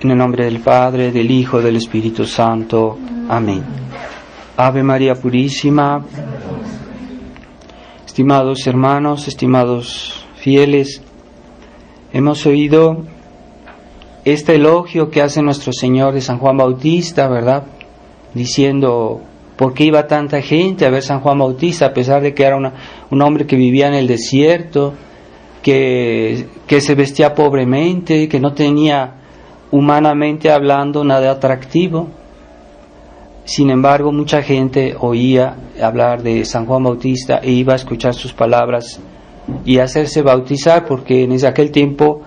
En el nombre del Padre, del Hijo, del Espíritu Santo. Amén. Ave María Purísima. Estimados hermanos, estimados fieles, hemos oído este elogio que hace nuestro Señor de San Juan Bautista, ¿verdad? Diciendo, ¿por qué iba tanta gente a ver San Juan Bautista, a pesar de que era un hombre que vivía en el desierto, que se vestía pobremente, que no tenía, humanamente hablando, nada atractivo? Sin embargo, mucha gente oía hablar de San Juan Bautista e iba a escuchar sus palabras y hacerse bautizar, porque en aquel tiempo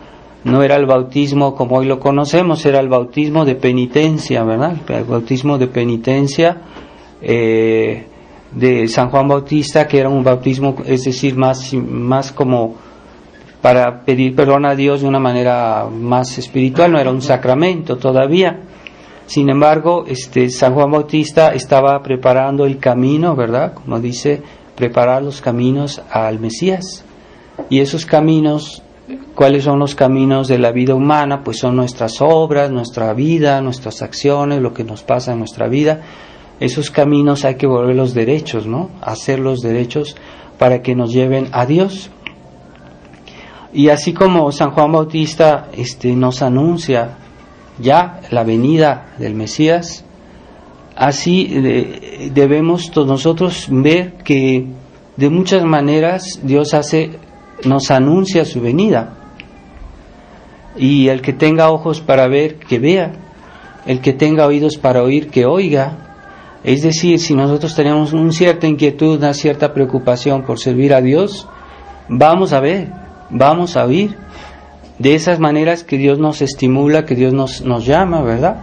no era el bautismo como hoy lo conocemos, era el bautismo de penitencia, ¿verdad? El bautismo de penitencia de San Juan Bautista, que era un bautismo, es decir, más como para pedir perdón a Dios de una manera más espiritual, no era un sacramento todavía. Sin embargo, San Juan Bautista estaba preparando el camino, ¿verdad? Como dice, preparar los caminos al Mesías. Y esos caminos, ¿cuáles son los caminos de la vida humana? Pues son nuestras obras, nuestra vida, nuestras acciones, lo que nos pasa en nuestra vida. Esos caminos hay que volverlos derechos, ¿no? Hacerlos derechos para que nos lleven a Dios. Y así como San Juan Bautista nos anuncia ya la venida del Mesías, así debemos nosotros ver que de muchas maneras Dios nos anuncia su venida. Y el que tenga ojos para ver, que vea; el que tenga oídos para oír, que oiga. Es decir, si nosotros tenemos una cierta inquietud, una cierta preocupación por servir a Dios, vamos a ver, vamos a oír. De esas maneras que Dios nos estimula, que Dios nos llama, ¿verdad?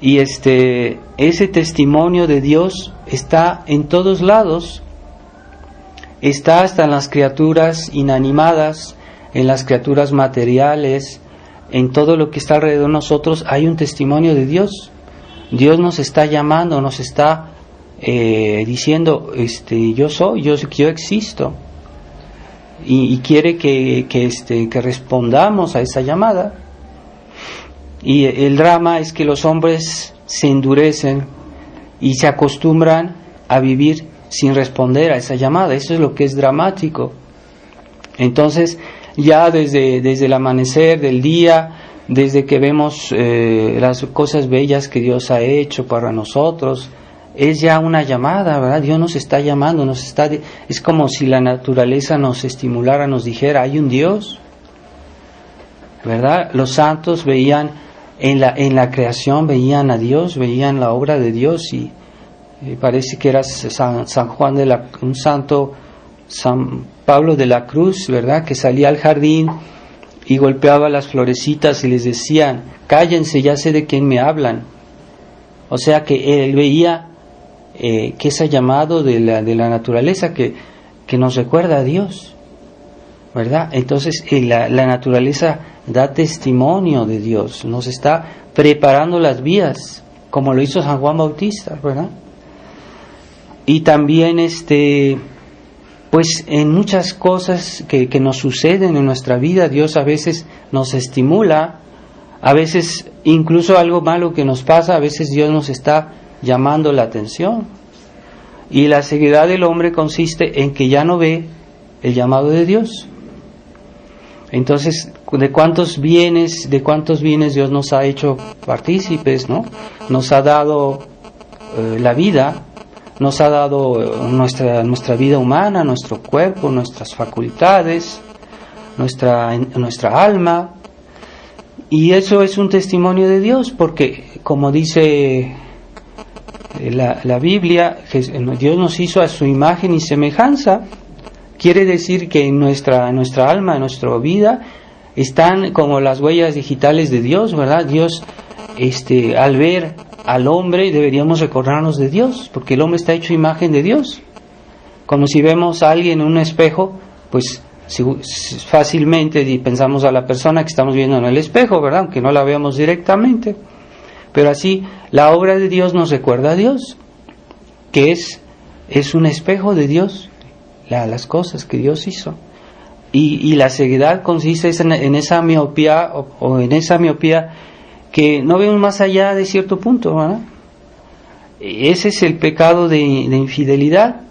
Y ese testimonio de Dios está en todos lados, está hasta en las criaturas inanimadas, en las criaturas materiales, en todo lo que está alrededor de nosotros hay un testimonio de Dios. Dios nos está llamando, nos está diciendo, yo existo. Y quiere que respondamos a esa llamada. Y el drama es que los hombres se endurecen y se acostumbran a vivir sin responder a esa llamada. Eso es lo que es dramático. Entonces, ya desde el amanecer del día, desde que vemos las cosas bellas que Dios ha hecho para nosotros, es ya una llamada, ¿verdad? Dios nos está llamando, es como si la naturaleza nos estimulara, nos dijera, hay un Dios, ¿verdad? Los santos veían en la creación, veían a Dios, veían la obra de Dios, y parece que era San Juan un santo, San Pablo de la Cruz, ¿verdad? Que salía al jardín y golpeaba las florecitas y les decían, cállense, ya sé de quién me hablan. O sea que él veía que ese llamado de la naturaleza que nos recuerda a Dios, ¿verdad? Entonces la naturaleza da testimonio de Dios, nos está preparando las vías, como lo hizo San Juan Bautista, ¿verdad? Y también pues en muchas cosas que nos suceden en nuestra vida, Dios a veces nos estimula, a veces incluso algo malo que nos pasa, a veces Dios nos está llamando la atención. Y la ceguedad del hombre consiste en que ya no ve el llamado de Dios. Entonces, ¿de cuántos bienes Dios nos ha hecho partícipes, ¿no? Nos ha dado la vida, nos ha dado nuestra vida humana, nuestro cuerpo, nuestras facultades, nuestra alma. Y eso es un testimonio de Dios, porque como dice la Biblia, Dios nos hizo a su imagen y semejanza. Quiere decir que en nuestra alma, en nuestra vida, están como las huellas digitales de Dios, ¿verdad? Dios, al ver al hombre, deberíamos recordarnos de Dios, porque el hombre está hecho imagen de Dios. Como si vemos a alguien en un espejo, pues fácilmente pensamos a la persona que estamos viendo en el espejo, ¿verdad? Aunque no la veamos directamente. Pero así, la obra de Dios nos recuerda a Dios, que es un espejo de Dios, las cosas que Dios hizo. Y la ceguedad consiste en esa miopía, o en esa miopía que no vemos más allá de cierto punto, ¿verdad? Ese es el pecado de infidelidad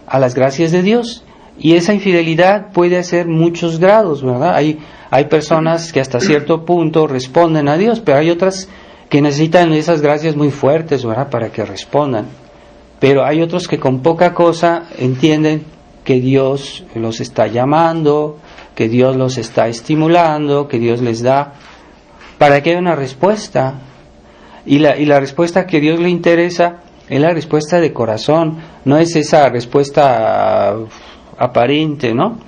a las gracias de Dios. Y esa infidelidad puede hacer muchos grados, ¿verdad? Hay personas que hasta cierto punto responden a Dios, pero hay otras que necesitan esas gracias muy fuertes, ¿verdad?, para que respondan. Pero hay otros que con poca cosa entienden que Dios los está llamando, que Dios los está estimulando, que Dios les da, para que haya una respuesta. Y la respuesta que Dios le interesa es la respuesta de corazón, no es esa respuesta aparente, ¿no?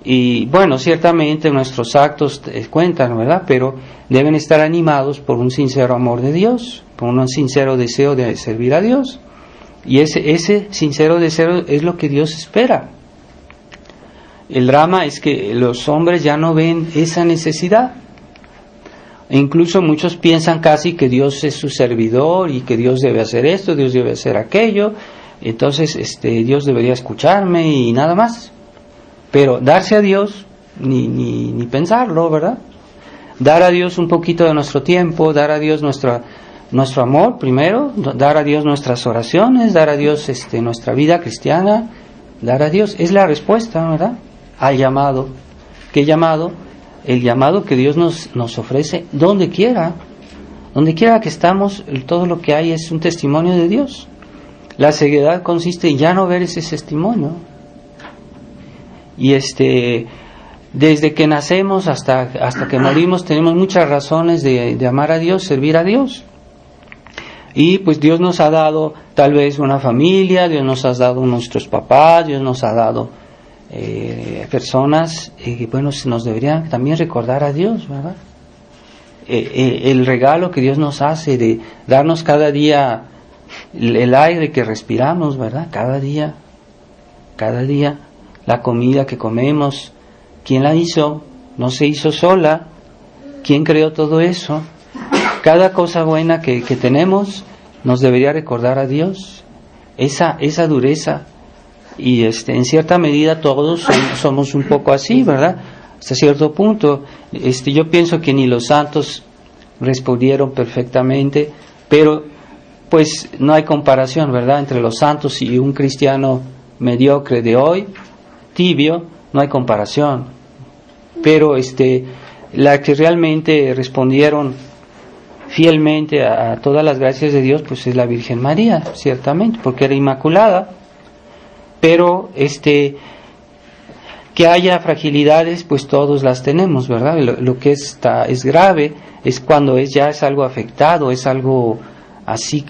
Y bueno, ciertamente nuestros actos cuentan, ¿verdad? Pero deben estar animados por un sincero amor de Dios, por un sincero deseo de servir a Dios. Y ese sincero deseo es lo que Dios espera. El drama es que los hombres ya no ven esa necesidad. E incluso muchos piensan casi que Dios es su servidor y que Dios debe hacer esto, Dios debe hacer aquello. Entonces Dios debería escucharme y nada más. Pero darse a Dios, ni pensarlo, ¿verdad? Dar a Dios un poquito de nuestro tiempo, dar a Dios nuestro amor primero, dar a Dios nuestras oraciones, dar a Dios nuestra vida cristiana, dar a Dios, es la respuesta, ¿verdad?, al llamado. ¿Qué llamado? El llamado que Dios nos ofrece donde quiera que estamos, todo lo que hay es un testimonio de Dios. La ceguedad consiste en ya no ver ese testimonio. Y desde que nacemos hasta que morimos tenemos muchas razones de amar a Dios, servir a Dios. Y pues Dios nos ha dado tal vez una familia, Dios nos ha dado nuestros papás, Dios nos ha dado personas que bueno, nos deberían también recordar a Dios, ¿verdad? El regalo que Dios nos hace de darnos cada día el aire que respiramos, ¿verdad? Cada día, la comida que comemos, ¿quién la hizo? No se hizo sola. ¿Quién creó todo eso? Cada cosa buena que tenemos nos debería recordar a Dios, esa dureza. Y en cierta medida todos somos un poco así, ¿verdad? Hasta cierto punto. Yo pienso que ni los santos respondieron perfectamente, pero pues no hay comparación, ¿verdad?, entre los santos y un cristiano mediocre de hoy, tibio, no hay comparación. Pero la que realmente respondieron fielmente a todas las gracias de Dios, pues es la Virgen María, ciertamente, porque era inmaculada. Pero que haya fragilidades, pues todos las tenemos, ¿verdad? Lo que es grave es cuando ya es algo afectado, es algo así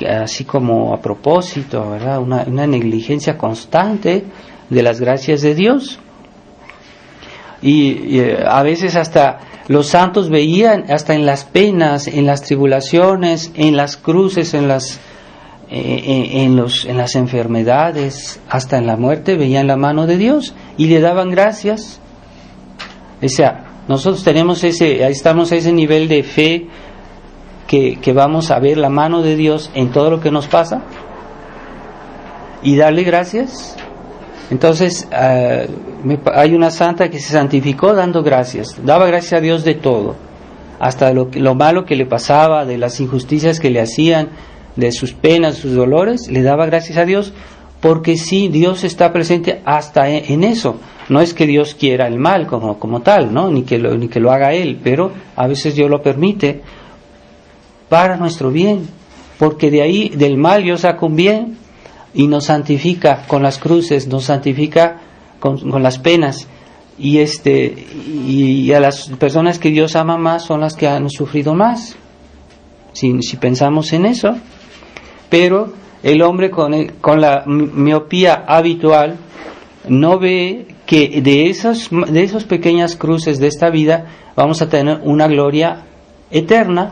como a propósito, ¿verdad? Una negligencia constante de las gracias de Dios. Y a veces hasta los santos veían, hasta en las penas, en las tribulaciones, en las cruces, en las enfermedades, hasta en la muerte, veían la mano de Dios y le daban gracias. O sea, nosotros estamos a ese nivel de fe que vamos a ver la mano de Dios en todo lo que nos pasa y darle gracias. Entonces hay una santa que se santificó dando gracias, daba gracias a Dios de todo, hasta lo malo que le pasaba, de las injusticias que le hacían, de sus penas, sus dolores, le daba gracias a Dios, porque sí, Dios está presente hasta en eso. No es que Dios quiera el mal como tal, ¿no?, ni que lo haga Él, pero a veces Dios lo permite para nuestro bien, porque de ahí, del mal, Dios saca un bien y nos santifica con las cruces, nos santifica con las penas. Y a las personas que Dios ama más son las que han sufrido más, si pensamos en eso. Pero el hombre con la miopía habitual no ve que de esas pequeñas cruces de esta vida vamos a tener una gloria eterna,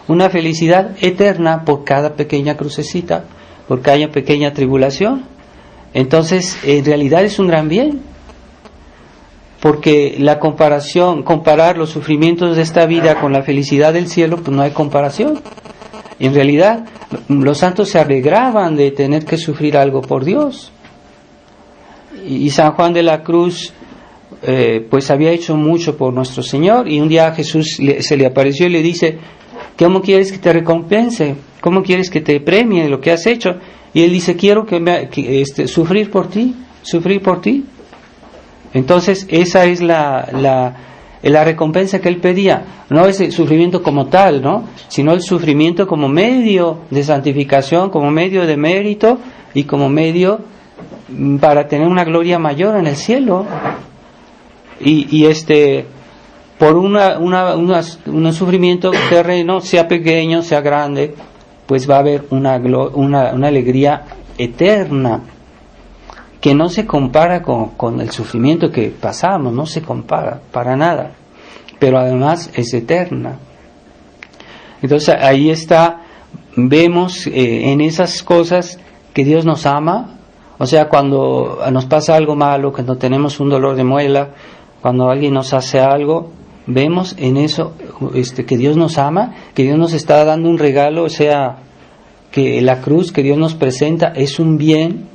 una felicidad eterna por cada pequeña crucecita, por cada pequeña tribulación. Entonces, en realidad es un gran bien, porque comparar los sufrimientos de esta vida con la felicidad del cielo, pues no hay comparación. En realidad, los santos se alegraban de tener que sufrir algo por Dios. Y San Juan de la Cruz pues había hecho mucho por nuestro Señor, y un día Jesús se le apareció y le dice: ¿cómo quieres que te recompense? ¿Cómo quieres que te premie lo que has hecho? Y él dice: quiero sufrir por ti. Entonces esa es la recompensa que él pedía. No es el sufrimiento como tal, ¿no?, sino el sufrimiento como medio de santificación, como medio de mérito y como medio para tener una gloria mayor en el cielo. Y por un sufrimiento terreno, sea pequeño, sea grande, pues va a haber una alegría eterna que no se compara con el sufrimiento que pasamos, no se compara para nada, pero además es eterna. Entonces ahí vemos en esas cosas que Dios nos ama. O sea, cuando nos pasa algo malo, cuando tenemos un dolor de muela, cuando alguien nos hace algo, vemos en eso que Dios nos ama, que Dios nos está dando un regalo. O sea, que la cruz que Dios nos presenta es un bien,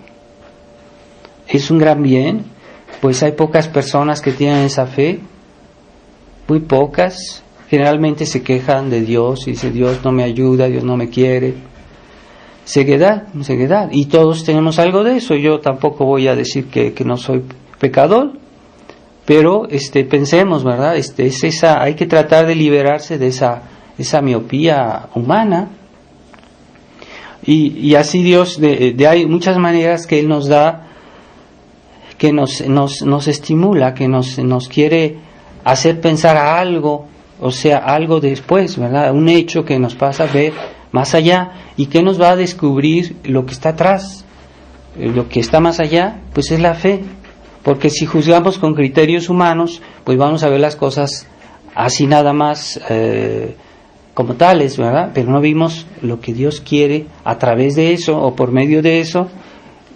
es un gran bien. Pues hay pocas personas que tienen esa fe, muy pocas. Generalmente se quejan de Dios y dicen: Dios no me ayuda, Dios no me quiere. Ceguedad. Y todos tenemos algo de eso. Yo tampoco voy a decir que no soy pecador, pero pensemos, ¿verdad? Hay que tratar de liberarse de esa miopía humana. Y así Dios, hay muchas maneras que Él nos da, que nos estimula, que nos quiere hacer pensar a algo, o sea, algo después, ¿verdad? Un hecho que nos pasa a ver más allá, y que nos va a descubrir lo que está atrás. Lo que está más allá, pues es la fe. Porque si juzgamos con criterios humanos, pues vamos a ver las cosas así nada más como tales, ¿verdad? Pero no vimos lo que Dios quiere a través de eso o por medio de eso,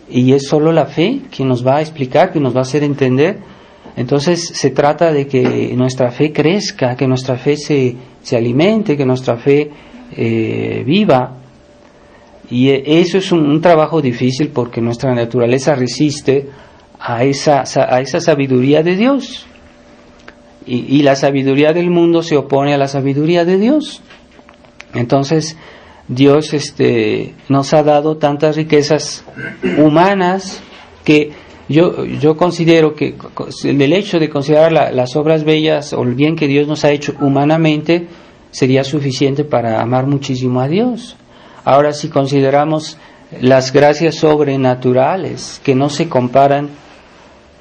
y es solo la fe que nos va a explicar, que nos va a hacer entender. Entonces se trata de que nuestra fe crezca, que nuestra fe se alimente, que nuestra fe viva. Y eso es un trabajo difícil, porque nuestra naturaleza resiste a esa sabiduría de Dios, y la sabiduría del mundo se opone a la sabiduría de Dios. Entonces Dios nos ha dado tantas riquezas humanas que yo considero que el hecho de considerar las obras bellas o el bien que Dios nos ha hecho humanamente sería suficiente para amar muchísimo a Dios. Ahora, si consideramos las gracias sobrenaturales, que no se comparan,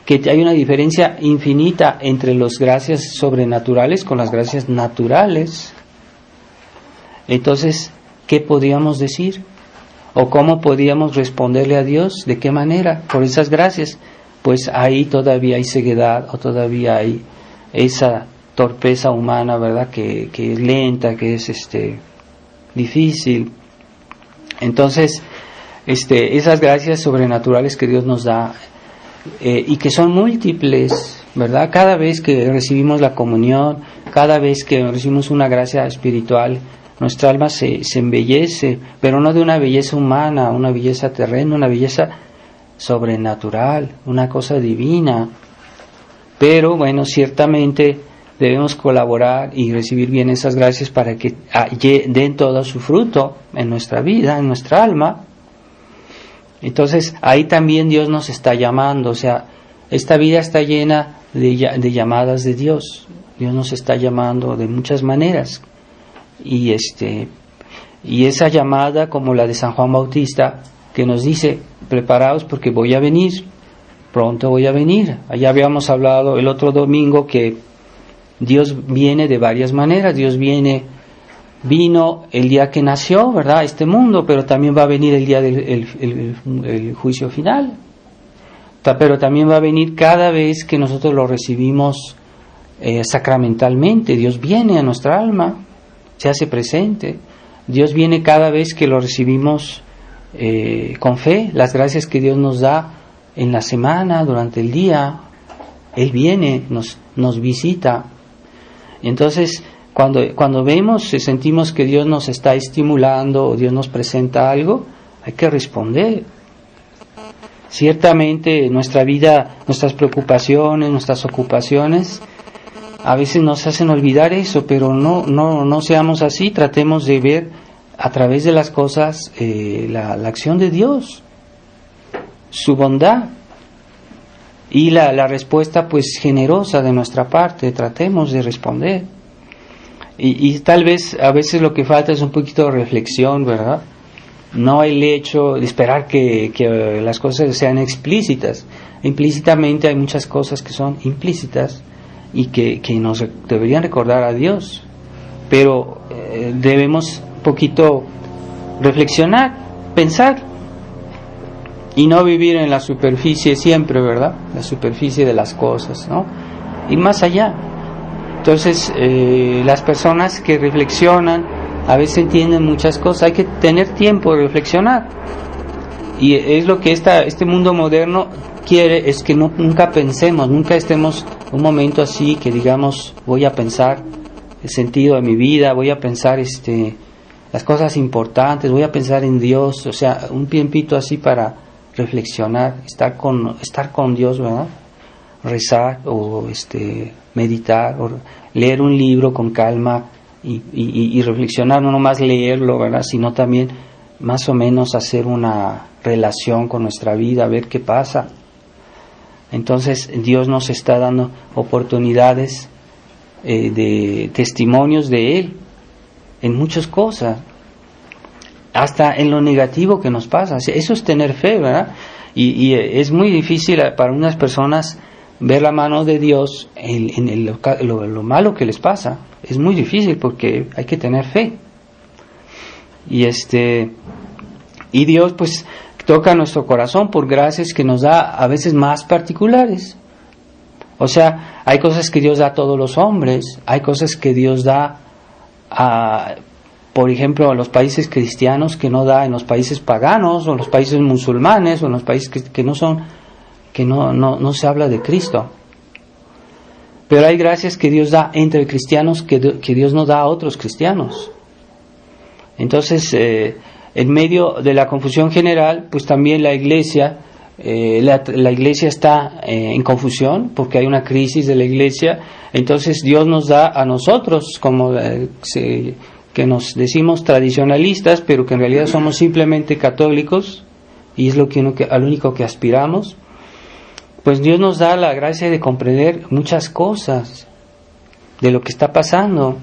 que hay una diferencia infinita entre las gracias sobrenaturales con las gracias naturales, entonces, ¿qué podríamos decir? ¿O cómo podríamos responderle a Dios? ¿De qué manera? Por esas gracias. Pues ahí todavía hay ceguedad, o todavía hay esa torpeza humana, ¿verdad? Que es lenta, que es difícil. Entonces, esas gracias sobrenaturales que Dios nos da, y que son múltiples, ¿verdad? Cada vez que recibimos la comunión, cada vez que recibimos una gracia espiritual, nuestra alma se embellece, pero no de una belleza humana, una belleza terrena, una belleza sobrenatural, una cosa divina. Pero bueno, ciertamente debemos colaborar y recibir bien esas gracias para que den todo su fruto en nuestra vida, en nuestra alma. Entonces ahí también Dios nos está llamando. O sea, esta vida está llena de llamadas de Dios. Dios nos está llamando de muchas maneras, y esa llamada, como la de San Juan Bautista, que nos dice: preparaos porque voy a venir, pronto voy a venir. Allá habíamos hablado el otro domingo que Dios viene de varias maneras. Dios vino el día que nació, ¿verdad?, a este mundo, pero también va a venir el día del juicio final. Pero también va a venir cada vez que nosotros lo recibimos sacramentalmente. Dios viene a nuestra alma, se hace presente. Dios viene cada vez que lo recibimos con fe. Las gracias que Dios nos da en la semana, durante el día, Él viene, nos visita. Entonces, cuando vemos, sentimos que Dios nos está estimulando, o Dios nos presenta algo, hay que responder. Ciertamente nuestra vida, nuestras preocupaciones, nuestras ocupaciones, a veces nos hacen olvidar eso, pero no seamos así. Tratemos de ver a través de las cosas la acción de Dios, su bondad y la respuesta pues generosa de nuestra parte. Tratemos de responder. Y tal vez a veces lo que falta es un poquito de reflexión, ¿verdad? No el hecho de esperar que las cosas sean explícitas. Implícitamente hay muchas cosas que son implícitas y que nos deberían recordar a Dios. Pero debemos un poquito reflexionar, pensar y no vivir en la superficie siempre, ¿verdad? La superficie de las cosas, ¿no? Ir más allá. Entonces, las personas que reflexionan a veces entienden muchas cosas. Hay que tener tiempo de reflexionar. Y es lo que este mundo moderno quiere, es que nunca pensemos, nunca estemos un momento así que digamos, voy a pensar el sentido de mi vida, voy a pensar las cosas importantes, voy a pensar en Dios. O sea, un tiempito así para reflexionar, estar con Dios, ¿verdad? Rezar o meditar o leer un libro con calma y reflexionar, no nomás leerlo, ¿verdad? Sino también más o menos hacer una relación con nuestra vida, ver qué pasa. Entonces Dios nos está dando oportunidades de testimonios de Él en muchas cosas, hasta en lo negativo que nos pasa. Eso es tener fe, ¿verdad? Y es muy difícil para unas personas ver la mano de Dios en lo malo que les pasa. Es muy difícil porque hay que tener fe. Y Dios pues toca nuestro corazón por gracias que nos da a veces más particulares. O sea, hay cosas que Dios da a todos los hombres, hay cosas que Dios da por ejemplo, a los países cristianos que no da en los países paganos, o en los países musulmanes, o en los países que no se habla de Cristo. Pero hay gracias que Dios da entre cristianos que Dios no da a otros cristianos. Entonces, en medio de la confusión general, pues también la iglesia está en confusión porque hay una crisis de la iglesia. Entonces Dios nos da a nosotros, como que nos decimos tradicionalistas, pero que en realidad somos simplemente católicos, y es al único que aspiramos. Pues Dios nos da la gracia de comprender muchas cosas de lo que está pasando.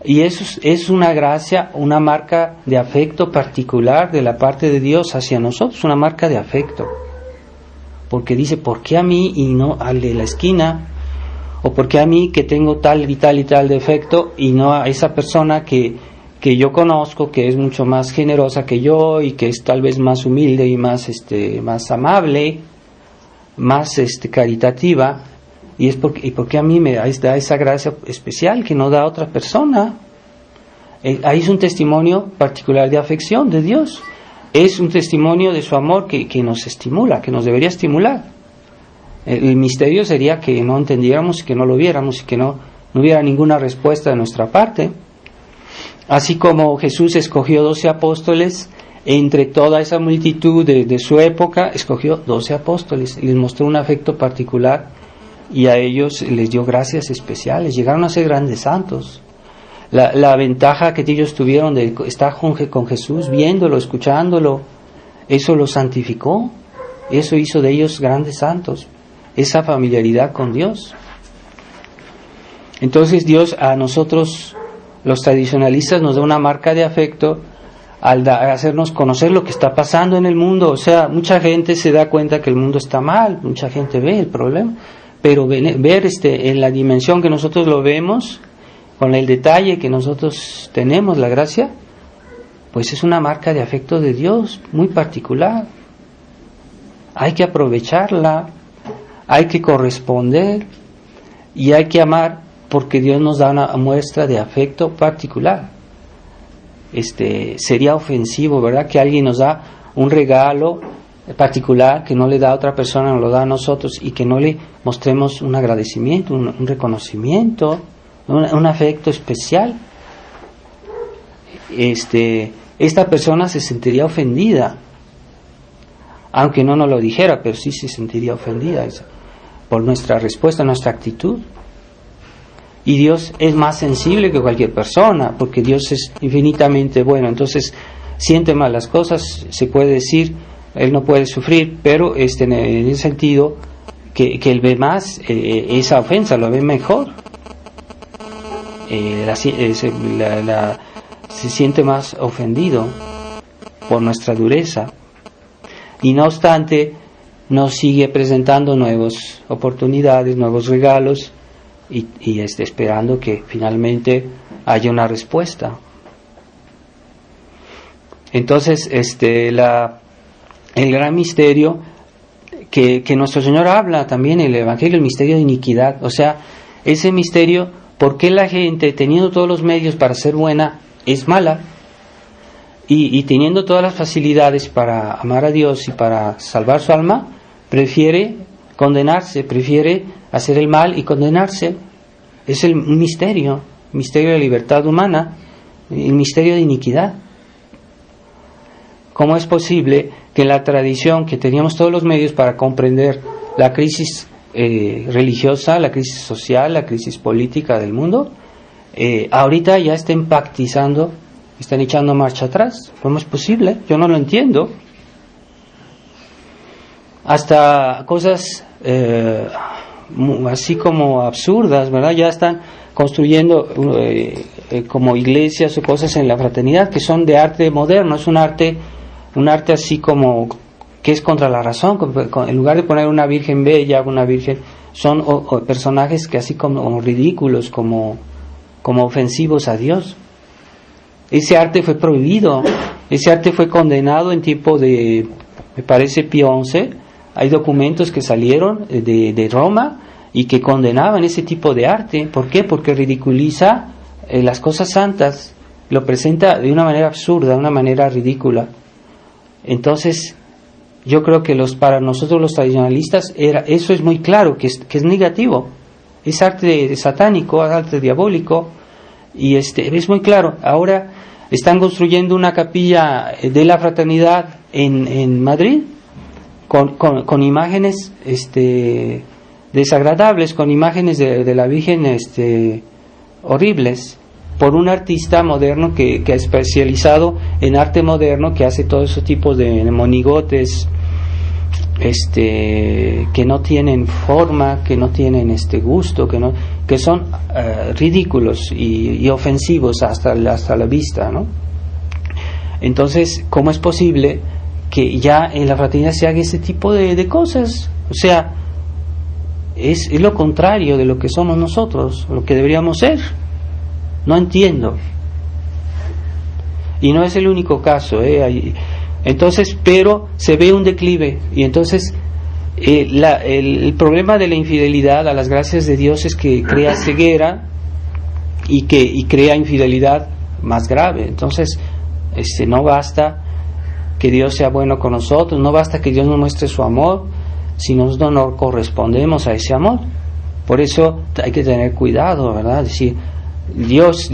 Y eso es una gracia, una marca de afecto particular de la parte de Dios hacia nosotros, una marca de afecto. Porque dice, ¿por qué a mí y no al de la esquina? ¿O por qué a mí que tengo tal y tal y tal defecto y no a esa persona que yo conozco, que es mucho más generosa que yo y que es tal vez más humilde y más amable, más caritativa? Y por qué a mí me da esa gracia especial que no da a otra persona. Ahí es un testimonio particular de afección de Dios. Es un testimonio de su amor que nos estimula, que nos debería estimular. El misterio sería que no entendiéramos y que no lo viéramos y que no hubiera ninguna respuesta de nuestra parte. Así como Jesús escogió 12 apóstoles, entre toda esa multitud de su época, escogió 12 apóstoles y les mostró un afecto particular, y a ellos les dio gracias especiales. Llegaron a ser grandes santos. La ventaja que ellos tuvieron de estar con Jesús, viéndolo, escuchándolo, eso los santificó, eso hizo de ellos grandes santos, esa familiaridad con Dios. Entonces Dios a nosotros, los tradicionalistas, nos da una marca de afecto al hacernos conocer lo que está pasando en el mundo. O sea, mucha gente se da cuenta que el mundo está mal, mucha gente ve el problema, pero ver en la dimensión que nosotros lo vemos, con el detalle que nosotros tenemos, la gracia, pues es una marca de afecto de Dios muy particular. Hay que aprovecharla, hay que corresponder y hay que amar, porque Dios nos da una muestra de afecto particular. Sería ofensivo, ¿verdad?, que alguien nos da un regalo particular que no le da a otra persona, nos lo da a nosotros, y que no le mostremos un agradecimiento, un reconocimiento, un afecto especial. Esta persona se sentiría ofendida. aunque no nos lo dijera, pero sí se sentiría ofendida por nuestra respuesta, nuestra actitud. Y Dios es más sensible que cualquier persona, porque Dios es infinitamente bueno. Entonces siente más las cosas, se puede decir, Él no puede sufrir, pero en ese sentido que Él ve más esa ofensa, lo ve mejor. Se siente más ofendido por nuestra dureza. Y no obstante, nos sigue presentando nuevas oportunidades, nuevos regalos, y esperando que finalmente haya una respuesta. Entonces, el gran misterio que nuestro Señor habla también en el Evangelio, el misterio de iniquidad, o sea, ese misterio, ¿por qué la gente, teniendo todos los medios para ser buena, es mala? Y teniendo todas las facilidades para amar a Dios y para salvar su alma, prefiere condenarse, prefiere hacer el mal y condenarse. Es un misterio de la libertad humana, el misterio de iniquidad. ¿Cómo es posible que en la tradición, que teníamos todos los medios para comprender la crisis religiosa, la crisis social, la crisis política del mundo, ahorita ya estén pactizando, están echando marcha atrás? ¿Cómo es posible? Yo no lo entiendo. Hasta cosas así como absurdas, ¿verdad? Ya están construyendo como iglesias o cosas en la fraternidad que son de arte moderno. Es un arte así como que es contra la razón. En lugar de poner una virgen bella, una virgen, son personajes que así como ridículos, como ofensivos a Dios. Ese arte fue prohibido, ese arte fue condenado en tiempo de, me parece, Pío XI. Hay documentos que salieron de Roma y que condenaban ese tipo de arte. ¿Por qué? Porque ridiculiza las cosas santas, lo presenta de una manera absurda, de una manera ridícula. Entonces, yo creo que para nosotros los tradicionalistas eso es muy claro, que es negativo. Es arte satánico, es arte diabólico, y es muy claro. Ahora están construyendo una capilla de la fraternidad en Madrid, con imágenes desagradables, con imágenes de la Virgen horribles, por un artista moderno que ha especializado en arte moderno, que hace todo ese tipo de monigotes que no tienen forma, que no tienen gusto, que son ridículos y ofensivos hasta la vista, ¿no? Entonces, ¿cómo es posible que ya en la fraternidad se haga ese tipo de cosas? O sea, es lo contrario de lo que somos nosotros, lo que deberíamos ser. No entiendo. Y no es el único caso, entonces, pero se ve un declive, y entonces el problema de la infidelidad a las gracias de Dios es que crea ceguera y crea infidelidad más grave. Entonces, no basta que Dios sea bueno con nosotros, no basta que Dios nos muestre su amor si nosotros no correspondemos a ese amor. Por eso hay que tener cuidado, ¿verdad? Decir, Dios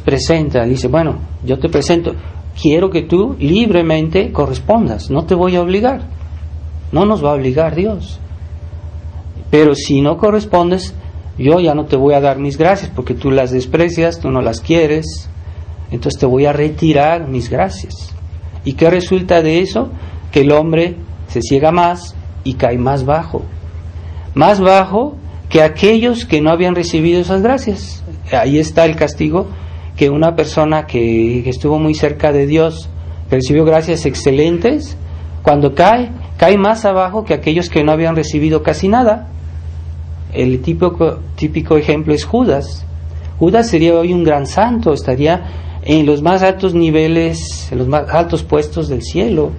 presenta, dice, bueno, yo te presento, quiero que tú libremente correspondas, no te voy a obligar, no nos va a obligar Dios, pero si no correspondes, yo ya no te voy a dar mis gracias, porque tú las desprecias, tú no las quieres, entonces te voy a retirar mis gracias. ¿Y qué resulta de eso? Que el hombre se ciega más y cae más bajo que aquellos que no habían recibido esas gracias. Ahí está el castigo, que una persona que estuvo muy cerca de Dios, que recibió gracias excelentes, cuando cae más abajo que aquellos que no habían recibido casi nada. El típico ejemplo es Judas. Judas sería hoy un gran santo, estaría en los más altos niveles, en los más altos puestos del cielo,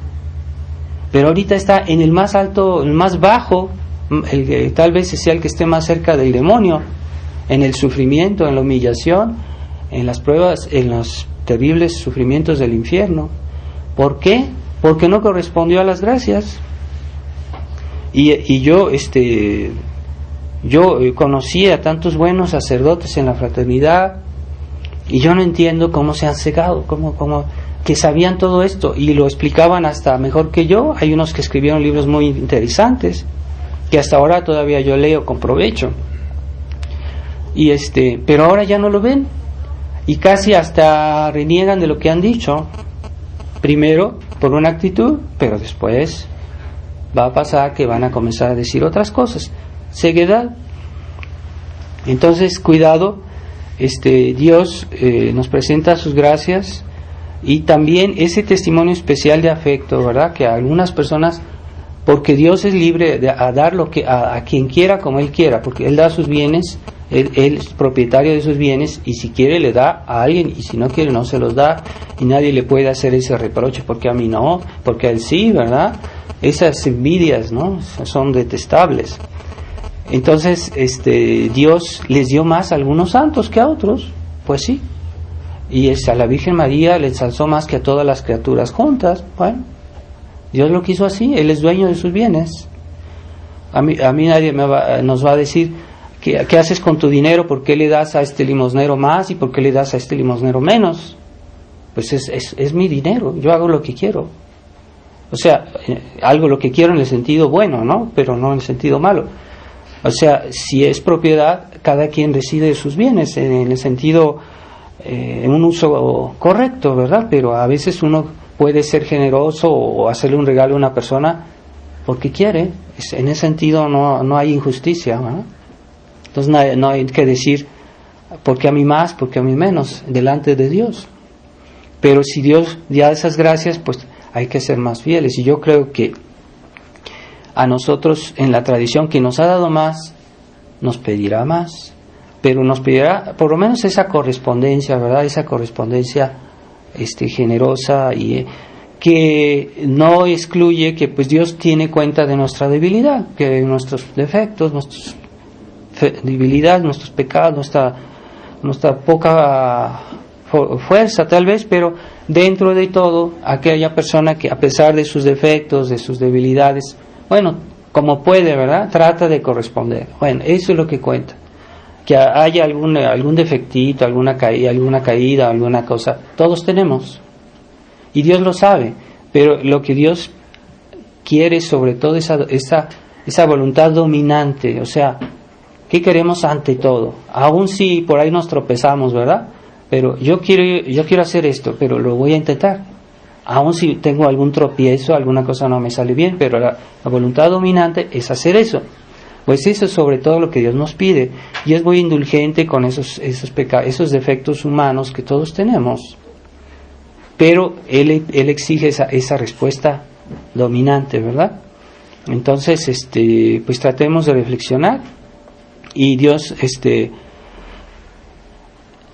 pero ahorita está en el más alto, el más bajo, tal vez sea el que esté más cerca del demonio, en el sufrimiento, en la humillación, en las pruebas, en los terribles sufrimientos del infierno. ¿Por qué? Porque no correspondió a las gracias. Y yo conocí a tantos buenos sacerdotes en la fraternidad, y yo no entiendo cómo se han cegado, cómo que sabían todo esto y lo explicaban hasta mejor que yo. Hay unos que escribieron libros muy interesantes que hasta ahora todavía yo leo con provecho. Y pero ahora ya no lo ven y casi hasta reniegan de lo que han dicho. Primero por una actitud, pero después va a pasar que van a comenzar a decir otras cosas. Ceguedad. Entonces, cuidado. Dios nos presenta sus gracias y también ese testimonio especial de afecto, ¿verdad? Que a algunas personas, porque Dios es libre de dar lo que a quien quiera como Él quiera, porque Él da sus bienes, él es propietario de sus bienes, y si quiere le da a alguien, y si no quiere no se los da, y nadie le puede hacer ese reproche, porque a mí no, porque a Él sí, ¿verdad? Esas envidias, ¿no? Son detestables. Entonces, Dios les dio más a algunos santos que a otros, pues sí. Y a la Virgen María le ensalzó más que a todas las criaturas juntas. Bueno, Dios lo quiso así, Él es dueño de sus bienes. A mí nadie nos va a decir, ¿qué haces con tu dinero? ¿Por qué le das a este limosnero más y por qué le das a este limosnero menos? Pues es mi dinero, yo hago lo que quiero. O sea, hago lo que quiero en el sentido bueno, ¿no? Pero no en el sentido malo. O sea, si es propiedad, cada quien decide de sus bienes en el sentido, en un uso correcto, ¿verdad? Pero a veces uno puede ser generoso o hacerle un regalo a una persona porque quiere. En ese sentido no hay injusticia, ¿verdad? Entonces no hay que decir porque a mí más, porque a mí menos, delante de Dios. Pero si Dios da esas gracias, pues hay que ser más fieles. Y yo creo que a nosotros, en la tradición, que nos ha dado más, nos pedirá más, pero nos pedirá por lo menos esa correspondencia, ¿verdad? Esa correspondencia generosa, y que no excluye que pues Dios tiene cuenta de nuestra debilidad, que nuestros defectos, nuestras debilidades, nuestros pecados, nuestra poca fuerza tal vez, pero dentro de todo, aquella persona que a pesar de sus defectos, de sus debilidades, bueno, como puede, ¿verdad? Trata de corresponder. Bueno, eso es lo que cuenta. Que haya algún defectito, alguna caída, alguna cosa, todos tenemos. Y Dios lo sabe, pero lo que Dios quiere sobre todo esa voluntad dominante, o sea, ¿qué queremos ante todo? Aún si por ahí nos tropezamos, ¿verdad? Pero yo quiero hacer esto, pero lo voy a intentar. Aún si tengo algún tropiezo, alguna cosa no me sale bien, pero la voluntad dominante es hacer eso. Pues eso es sobre todo lo que Dios nos pide. Y es muy indulgente con esos defectos humanos que todos tenemos. Pero Él exige esa respuesta dominante, ¿verdad? Entonces, pues tratemos de reflexionar. Y Dios,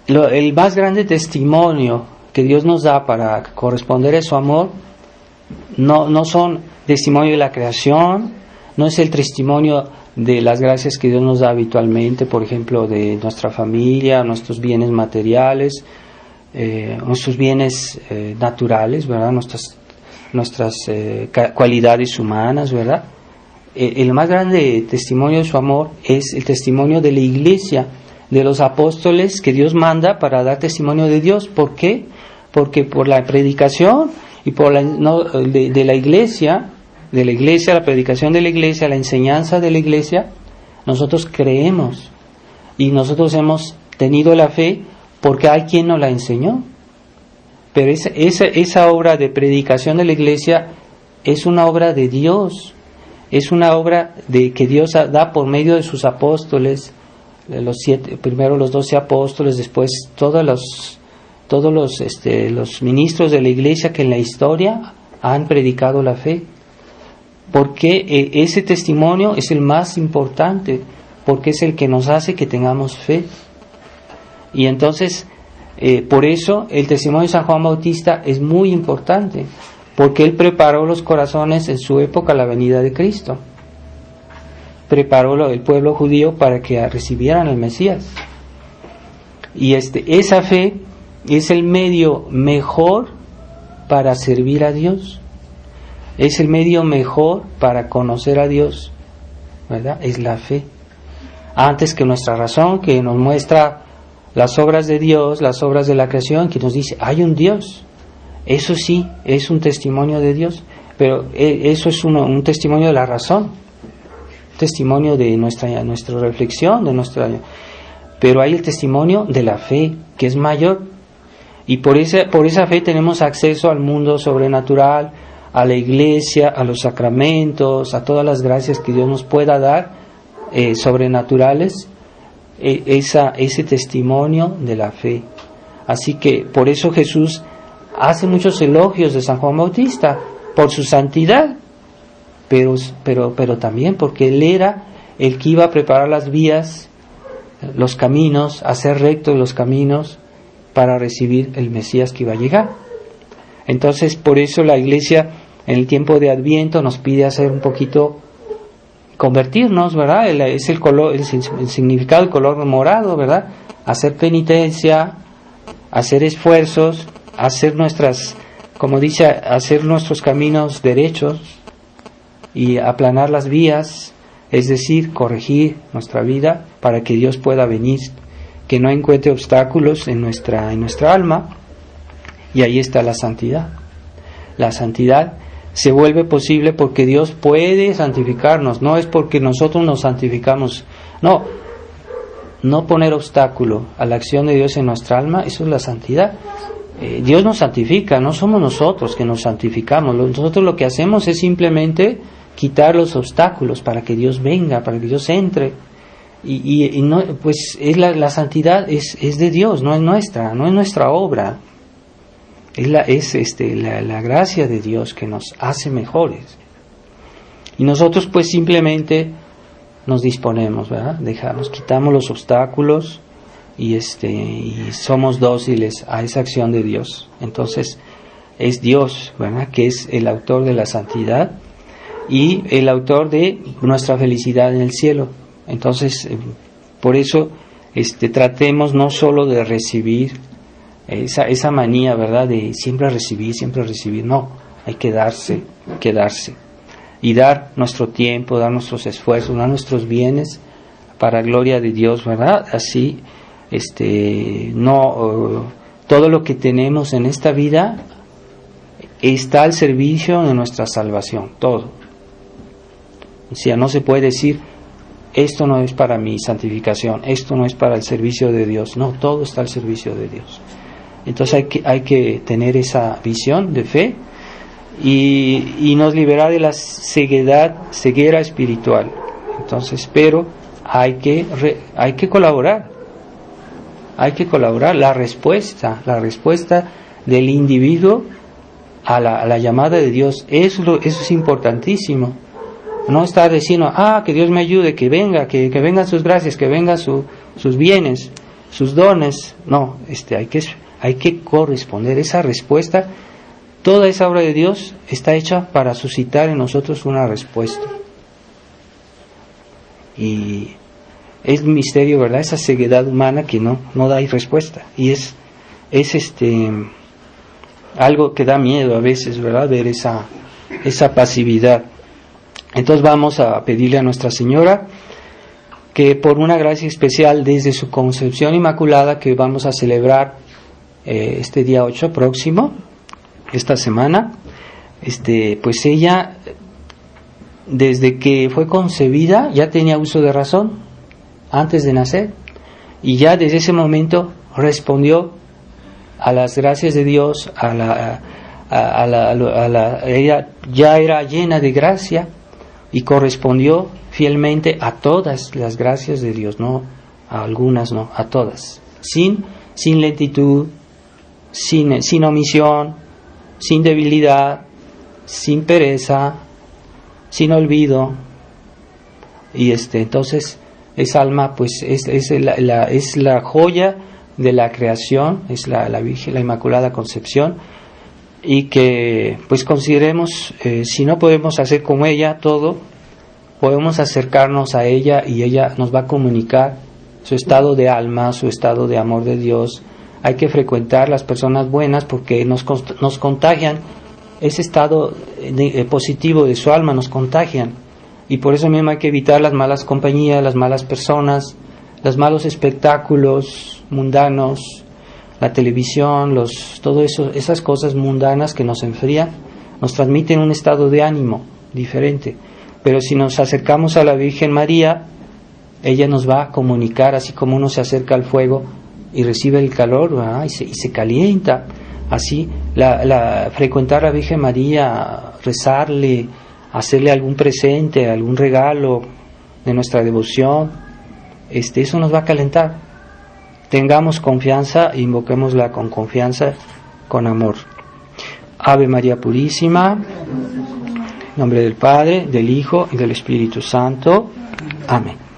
el más grande testimonio que Dios nos da para corresponder a su amor no son testimonio de la creación, no es el testimonio de las gracias que Dios nos da habitualmente, por ejemplo, de nuestra familia, nuestros bienes materiales, nuestros bienes naturales, ¿verdad? Nuestras cualidades humanas, ¿verdad? El más grande testimonio de su amor es el testimonio de la Iglesia, de los apóstoles que Dios manda para dar testimonio de Dios. ¿Por qué? Porque por la predicación y por de la iglesia, la predicación de la iglesia, la enseñanza de la iglesia, nosotros creemos y nosotros hemos tenido la fe porque hay quien nos la enseñó. Pero esa obra de predicación de la iglesia es una obra de Dios, es una obra que Dios da por medio de sus apóstoles, primero los 12 apóstoles, después todos los ministros de la iglesia que en la historia han predicado la fe. Porque ese testimonio es el más importante, porque es el que nos hace que tengamos fe. Y entonces, por eso el testimonio de San Juan Bautista es muy importante, porque él preparó los corazones en su época a la venida de Cristo. Preparó el pueblo judío para que recibieran al Mesías. Y esa fe es el medio mejor para servir a Dios. Es el medio mejor para conocer a Dios, ¿verdad? Es la fe. Antes que nuestra razón, que nos muestra las obras de Dios, las obras de la creación, que nos dice, hay un Dios. eso sí es un testimonio de Dios, pero eso es un testimonio de la razón, testimonio de nuestra reflexión, pero hay el testimonio de la fe, que es mayor, y por esa fe tenemos acceso al mundo sobrenatural, a la iglesia, a los sacramentos, a todas las gracias que Dios nos pueda dar, sobrenaturales, ese testimonio de la fe. Así que por eso Jesús hace muchos elogios de San Juan Bautista, por su santidad, pero también porque él era el que iba a preparar las vías, los caminos, hacer rectos los caminos para recibir el Mesías que iba a llegar. Entonces, por eso la Iglesia en el tiempo de Adviento nos pide hacer un poquito, convertirnos, ¿verdad? Es el color, el significado del color morado, ¿verdad? Hacer penitencia, hacer esfuerzos, hacer hacer nuestros caminos derechos y aplanar las vías, es decir, corregir nuestra vida para que Dios pueda venir, que no encuentre obstáculos en nuestra alma, y ahí está la santidad. La santidad se vuelve posible porque Dios puede santificarnos, no es porque nosotros nos santificamos, no poner obstáculo a la acción de Dios en nuestra alma, eso es la santidad. Dios nos santifica, no somos nosotros que nos santificamos, nosotros lo que hacemos es simplemente quitar los obstáculos para que Dios venga, para que Dios entre, y no, pues la santidad es de Dios, no es nuestra obra, es la gracia de Dios que nos hace mejores, y nosotros pues simplemente nos disponemos, ¿verdad? Quitamos los obstáculos y somos dóciles a esa acción de Dios. Entonces es Dios, ¿verdad?, que es el autor de la santidad y el autor de nuestra felicidad en el cielo. Entonces por eso tratemos no solo de recibir esa manía, ¿verdad?, de siempre recibir, no, hay que darse y dar nuestro tiempo, dar nuestros esfuerzos, dar nuestros bienes para gloria de Dios, ¿verdad? Así todo lo que tenemos en esta vida está al servicio de nuestra salvación, todo. O sea, no se puede decir esto no es para mi santificación, esto no es para el servicio de Dios, no, todo está al servicio de Dios. Entonces hay que tener esa visión de fe y nos libera de la ceguera espiritual. Entonces, pero hay que colaborar. La respuesta del individuo a la llamada de Dios, eso es importantísimo. No estar diciendo, que Dios me ayude, que vengan sus gracias, que vengan sus bienes, sus dones. No, hay que corresponder. Esa respuesta, toda esa obra de Dios está hecha para suscitar en nosotros una respuesta. Y es misterio, ¿verdad?, esa ceguedad humana que no da respuesta, y es algo que da miedo a veces, ¿verdad?, ver esa pasividad. Entonces vamos a pedirle a Nuestra Señora que por una gracia especial desde su concepción inmaculada, que vamos a celebrar este día 8 próximo, esta semana, pues ella desde que fue concebida ya tenía uso de razón antes de nacer, y ya desde ese momento respondió a las gracias de Dios, ella ya era llena de gracia y correspondió fielmente a todas las gracias de Dios, no a algunas, no, a todas, sin lentitud, sin omisión, sin debilidad, sin pereza, sin olvido. Y entonces esa alma pues es la joya de la creación, es la Virgen, la Inmaculada Concepción, y que pues consideremos, si no podemos hacer como ella todo, podemos acercarnos a ella y ella nos va a comunicar su estado de alma, su estado de amor de Dios. Hay que frecuentar las personas buenas porque nos contagian ese estado positivo de su alma, nos contagian, y por eso mismo hay que evitar las malas compañías, las malas personas, los malos espectáculos mundanos, la televisión, todo eso, esas cosas mundanas que nos enfrían, nos transmiten un estado de ánimo diferente. Pero si nos acercamos a la Virgen María, ella nos va a comunicar, así como uno se acerca al fuego y recibe el calor, ¿verdad? y se calienta. Así, frecuentar a la Virgen María, rezarle, hacerle algún presente, algún regalo de nuestra devoción, eso nos va a calentar. Tengamos confianza, invoquémosla con confianza, con amor. Ave María Purísima, en nombre del Padre, del Hijo y del Espíritu Santo. Amén.